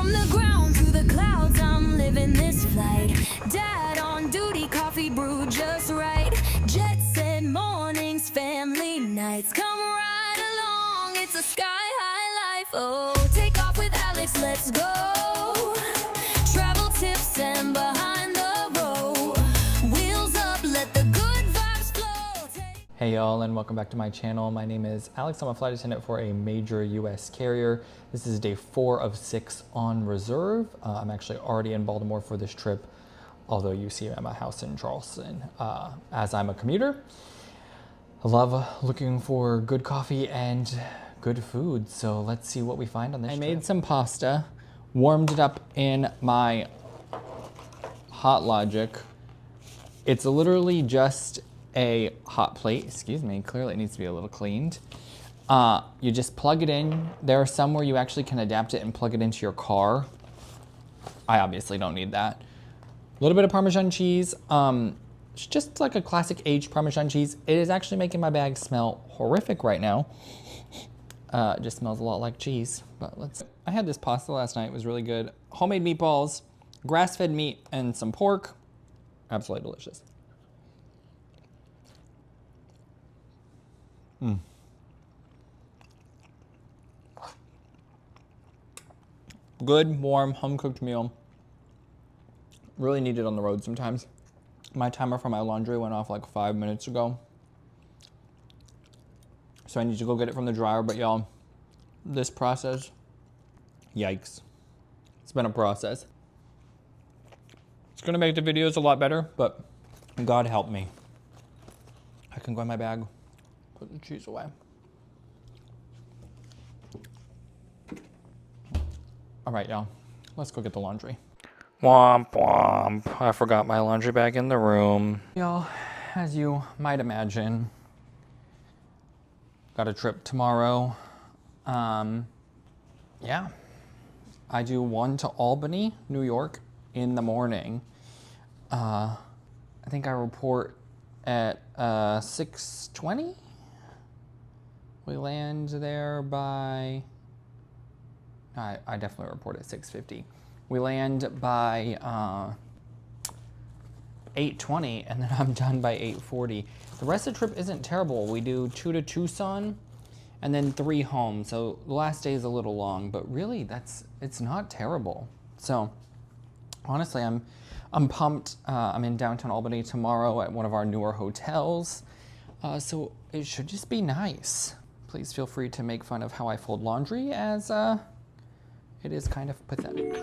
From the ground to the clouds, I'm living this flight. Dad on duty, coffee brewed just right. Jet set mornings, family nights. Come right along, it's a sky high life. Oh, take off with Alex, let's go. Travel tips and behind the row. Wheels up, let the good vibes flow. Hey y'all, and welcome back to my channel. My name is Alex. I'm a flight attendant for a major US carrier. This is day 4 of 6 on reserve. I'm actually already in Baltimore for this trip, although you see I'm at my house in Charleston. As I'm a commuter, I love looking for good coffee and good food. So let's see what we find on this trip. I made some pasta, warmed it up in my Hot Logic. It's literally just a hot plate. Excuse me, clearly it needs to be a little cleaned. You just plug it in. There are some where you actually can adapt it and plug it into your car. I obviously don't need that. A little bit of Parmesan cheese. It's just like a classic aged Parmesan cheese. It is actually making my bag smell horrific right now. It just smells a lot like cheese, but I had this pasta last night. It was really good. Homemade meatballs, grass-fed meat, and some pork. Absolutely delicious. Good, warm, home-cooked meal. Really need it on the road sometimes. My timer for my laundry went off like 5 minutes ago. So I need to go get it from the dryer, but y'all, this process, yikes. It's been a process. It's gonna make the videos a lot better, but God help me. I can go in my bag, put the cheese away. All right, y'all, let's go get the laundry. Womp womp, I forgot my laundry bag in the room. Y'all, as you might imagine, got a trip tomorrow. Yeah, I do one to Albany, New York in the morning. I think I report at 6:20. We land there by, I definitely report at 6:50. We land by 8:20, and then I'm done by 8:40. The rest of the trip isn't terrible. We do 2 to Tucson, and then 3 home. So the last day is a little long, but really it's not terrible. So honestly, I'm pumped. I'm in downtown Albany tomorrow at one of our newer hotels. So it should just be nice. Please feel free to make fun of how I fold laundry, as it is kind of pathetic.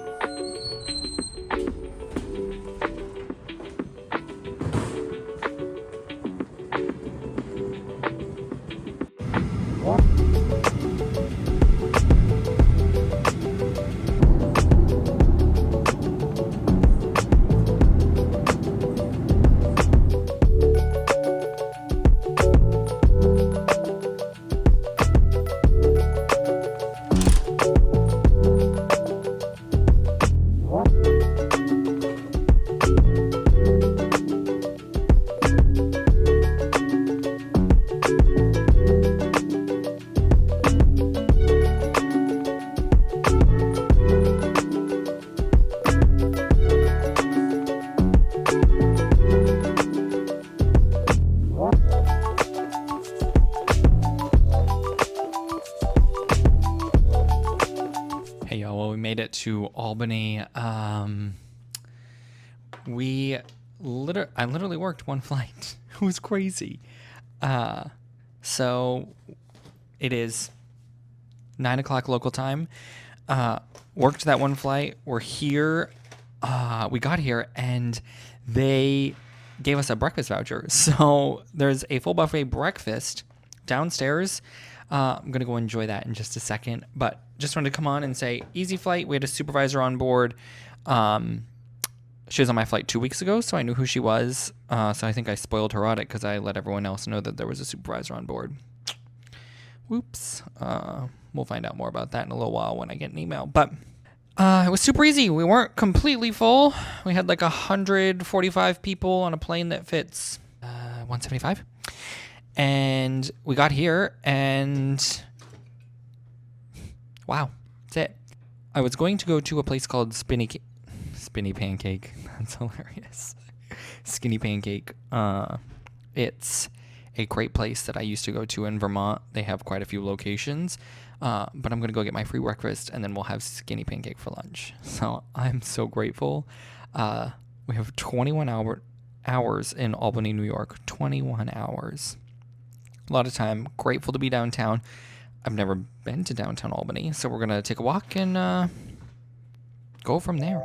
Made it to Albany. I literally worked one flight. It was crazy. So it is 9 o'clock local time. Worked that one flight. We're here. We got here and they gave us a breakfast voucher. So there's a full buffet breakfast downstairs. I'm going to go enjoy that in just a second, but just wanted to come on and say, easy flight. We had a supervisor on board. She was on my flight 2 weeks ago, so I knew who she was. So I think I spoiled her audit because I let everyone else know that there was a supervisor on board. Whoops. We'll find out more about that in a little while when I get an email. But it was super easy. We weren't completely full. We had like 145 people on a plane that fits 175. And we got here and wow, that's it. I was going to go to a place called Spinny Pancake. That's hilarious. Skinny Pancake. It's a great place that I used to go to in Vermont. They have quite a few locations. But I'm going to go get my free breakfast, and then we'll have Skinny Pancake for lunch. So I'm so grateful. We have 21 hours in Albany, New York. 21 hours. A lot of time. Grateful to be downtown. I've never been to downtown Albany, so we're going to take a walk and go from there.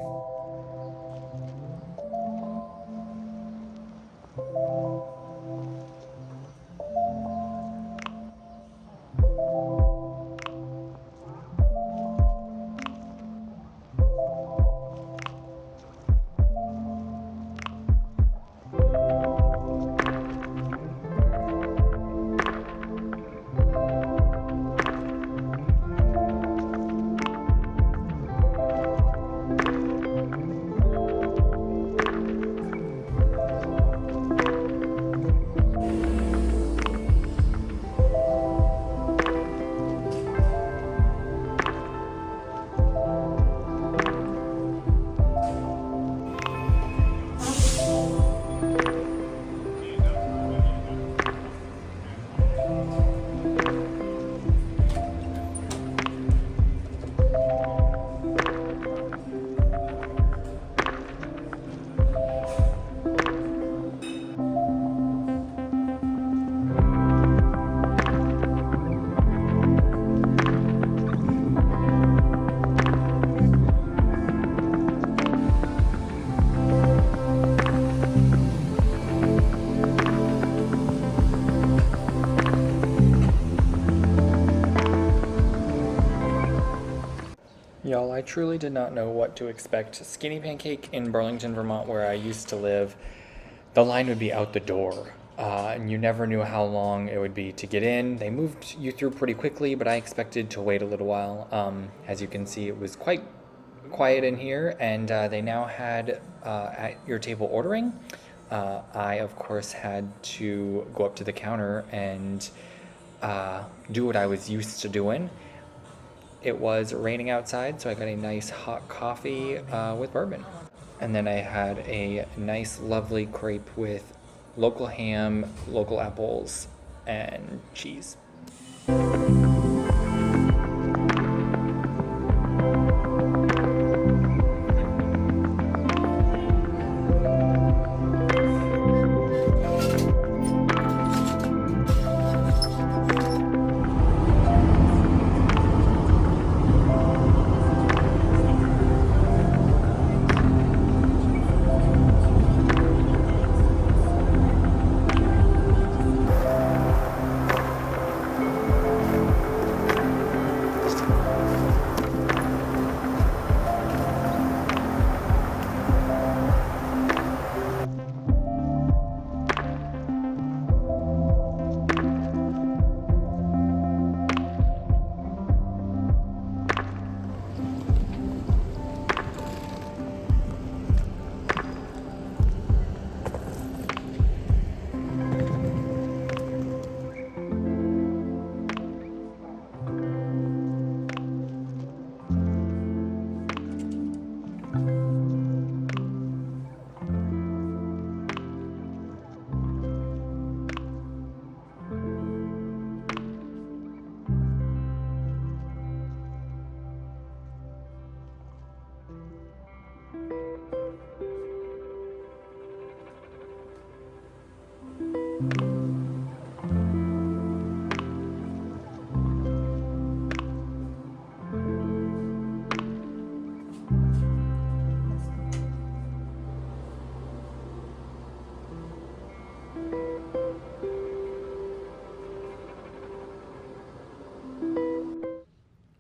Y'all, I truly did not know what to expect. Skinny Pancake in Burlington, Vermont, where I used to live, the line would be out the door. And you never knew how long it would be to get in. They moved you through pretty quickly, but I expected to wait a little while. As you can see, it was quite quiet in here, and they now had at your table ordering. I, of course, had to go up to the counter and do what I was used to doing. It was raining outside, so I got a nice hot coffee with bourbon. And then I had a nice, lovely crepe with local ham, local apples, and cheese.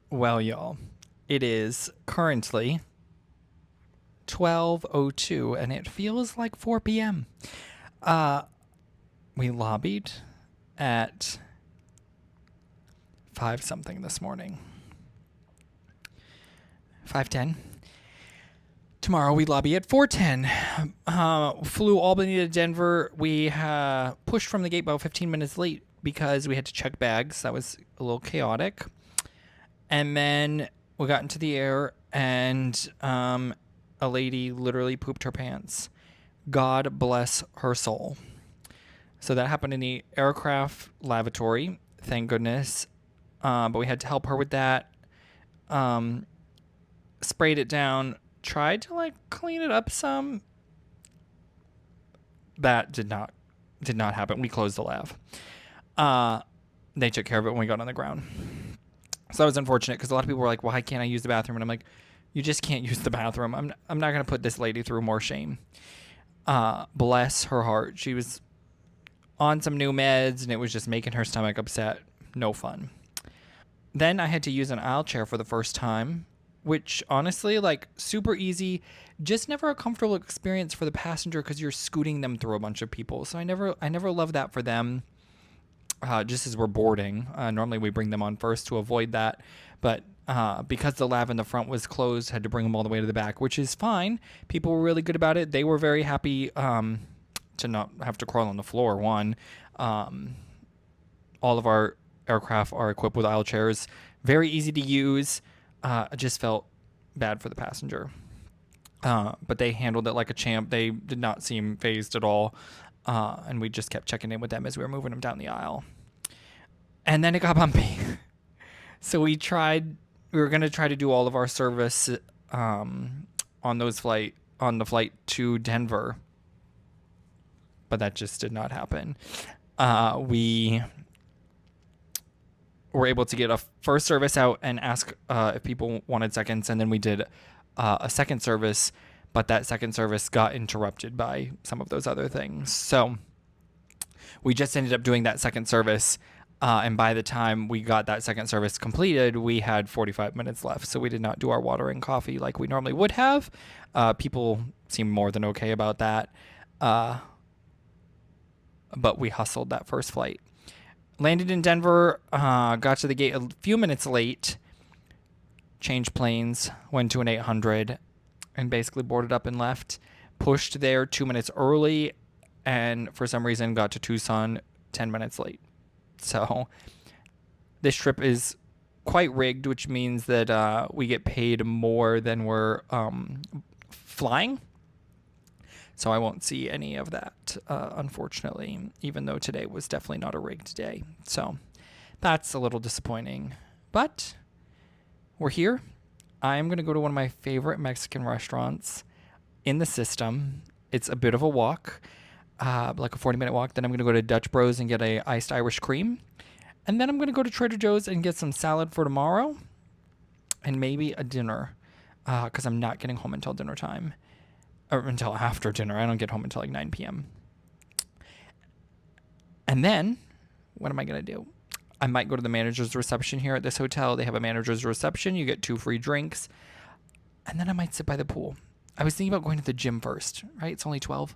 Well, y'all, it is currently 12:02, and it feels like 4 p.m. We lobbied at 5 something this morning. 5:10. Tomorrow we lobby at 4:10. Flew Albany to Denver. We pushed from the gate about 15 minutes late because we had to check bags. That was a little chaotic. And then we got into the air and a lady literally pooped her pants. God bless her soul. So that happened in the aircraft lavatory, thank goodness. But we had to help her with that. Sprayed it down, tried to like clean it up some. That did not happen. We closed the lav. They took care of it when we got on the ground. So that was unfortunate because a lot of people were like, why can't I use the bathroom? And I'm like, you just can't use the bathroom. I'm not going to put this lady through more shame. Bless her heart. She was on some new meds and it was just making her stomach upset. No fun. Then I had to use an aisle chair for the first time, which honestly, like, super easy, just never a comfortable experience for the passenger because you're scooting them through a bunch of people. So I never loved that for them. Just as we're boarding, normally we bring them on first to avoid that, but because the lav in the front was closed, had to bring them all the way to the back, which is fine. People were really good about it. They were very happy to not have to crawl on the floor. All of our aircraft are equipped with aisle chairs, very easy to use. I just felt bad for the passenger, but they handled it like a champ. They did not seem phased at all. And we just kept checking in with them as we were moving them down the aisle. And then it got bumpy. So we were going to try to do all of our service on the flight to Denver. But that just did not happen. We were able to get a first service out and ask if people wanted seconds. And then we did a second service. But that second service got interrupted by some of those other things. So we just ended up doing that second service. And by the time we got that second service completed, we had 45 minutes left. So we did not do our water and coffee like we normally would have. People seemed more than okay about that. But we hustled that first flight. Landed in Denver, got to the gate a few minutes late. Changed planes, went to an 800. And basically boarded up and left. Pushed there 2 minutes early, and for some reason got to Tucson 10 minutes late. So this trip is quite rigged, which means that we get paid more than we're flying. So I won't see any of that, unfortunately, even though today was definitely not a rigged day. So that's a little disappointing. But we're here. I'm going to go to one of my favorite Mexican restaurants in the system. It's a bit of a walk, like a 40-minute walk. Then I'm going to go to Dutch Bros and get a iced Irish cream. And then I'm going to go to Trader Joe's and get some salad for tomorrow and maybe a dinner because I'm not getting home until dinner time or until after dinner. I don't get home until like 9 p.m. And then what am I going to do? I might go to the manager's reception here at this hotel. They have a manager's reception. You get 2 free drinks. And then I might sit by the pool. I was thinking about going to the gym first, right? It's only 12.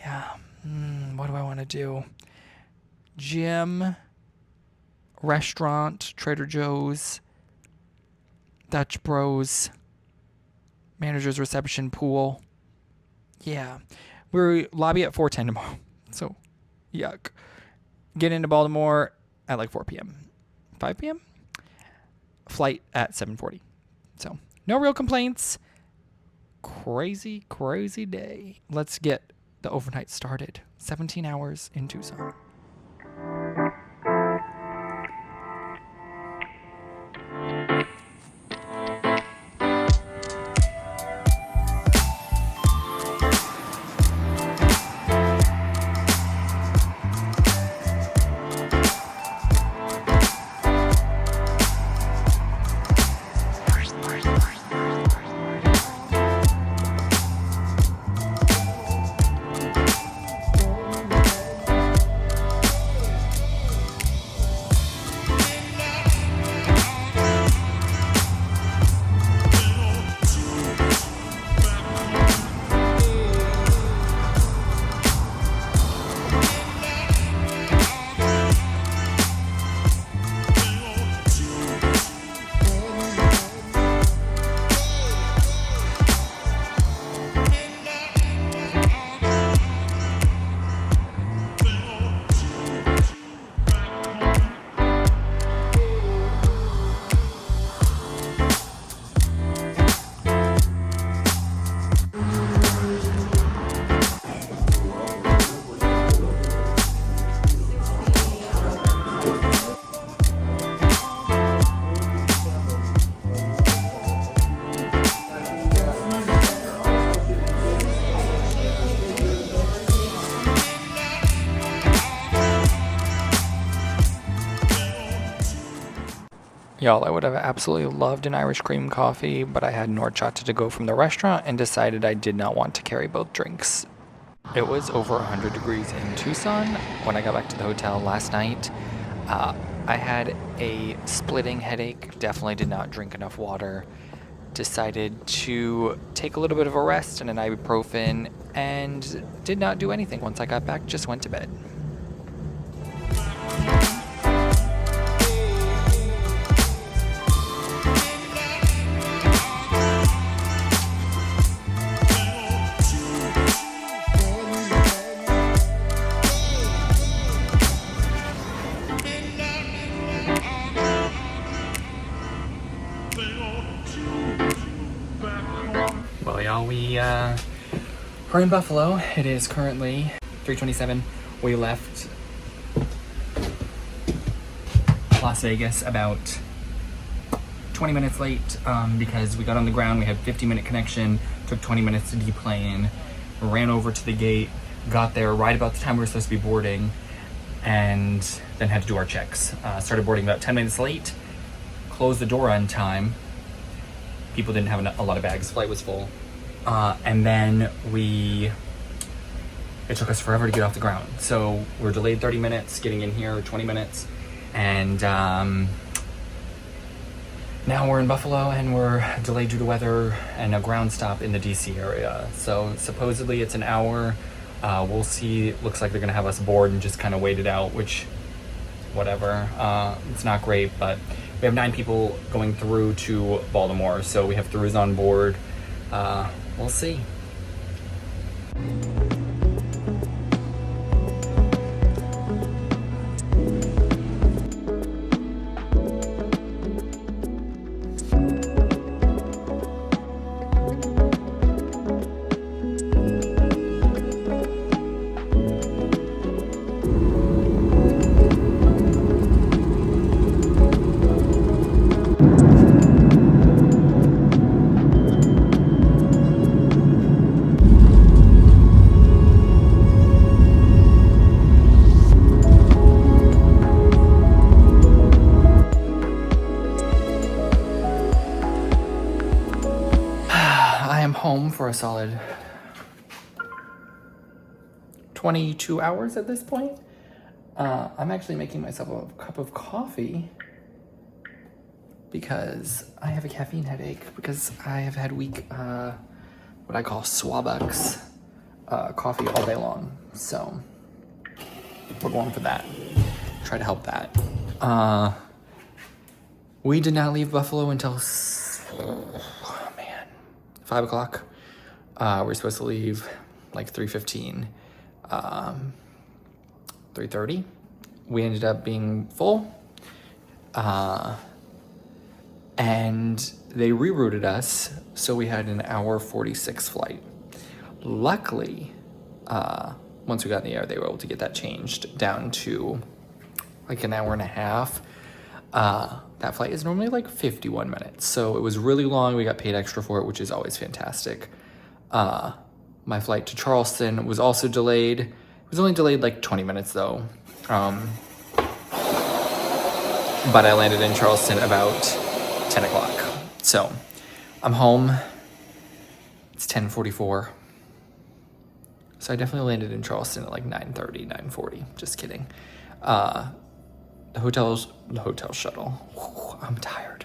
Yeah. What do I want to do? Gym, restaurant, Trader Joe's, Dutch Bros, manager's reception, pool. Yeah. We're lobby at 4:10 tomorrow. So, yuck. Get into Baltimore at like 4 p.m. 5 p.m. Flight at 7:40. So no real complaints. Crazy day. Let's get the overnight started. 17 hours in Tucson. Y'all, I would have absolutely loved an Irish cream coffee, but I had horchata to go from the restaurant and decided I did not want to carry both drinks. It was over 100 degrees in Tucson when I got back to the hotel last night. I had a splitting headache, definitely did not drink enough water, decided to take a little bit of a rest and an ibuprofen, and did not do anything once I got back, just went to bed. Well, y'all, we are in Buffalo. It is currently 3:27. We left Las Vegas about 20 minutes late because we got on the ground. We had 50-minute connection, took 20 minutes to deplane, ran over to the gate, got there right about the time we were supposed to be boarding, and then had to do our checks. Started boarding about 10 minutes late, closed the door on time. People didn't have a lot of bags. Flight was full. And then it took us forever to get off the ground. So we're delayed 30 minutes, getting in here 20 minutes. And now we're in Buffalo and we're delayed due to weather and a ground stop in the DC area. So supposedly it's an hour. We'll see. Looks like they're gonna have us board and just kind of wait it out, which, whatever. It's not great, but we have 9 people going through to Baltimore, so we have throughs on board. We'll see. Home for a solid 22 hours at this point. I'm actually making myself a cup of coffee because I have a caffeine headache, because I have had weak, what I call Swabux coffee all day long. So we're going for that. Try to help that. We did not leave Buffalo until 5 o'clock. We're supposed to leave like 3:15, 3:30. We ended up being full, and they rerouted us, so we had an hour 46 flight. Luckily, once we got in the air, they were able to get that changed down to like an hour and a half. That flight is normally like 51 minutes, so it was really long. We got paid extra for it, which is always fantastic. My flight to Charleston was also delayed. It was only delayed like 20 minutes though. But I landed in Charleston about 10 o'clock. So I'm home. It's 10:44. So I definitely landed in Charleston at like 9:30, 9:40. Just kidding. The hotel shuttle. Whew, I'm tired.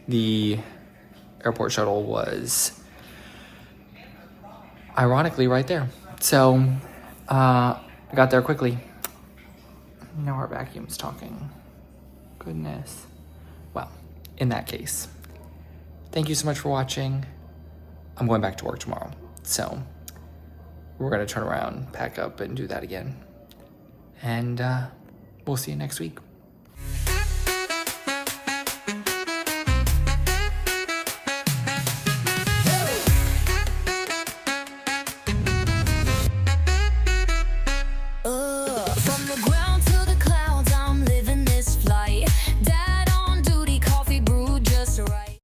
The airport shuttle was ironically right there. So I got there quickly. Now our vacuum's talking. Goodness. Well, in that case, thank you so much for watching. I'm going back to work tomorrow. So we're gonna turn around, pack up, and do that again. And we'll see you next week.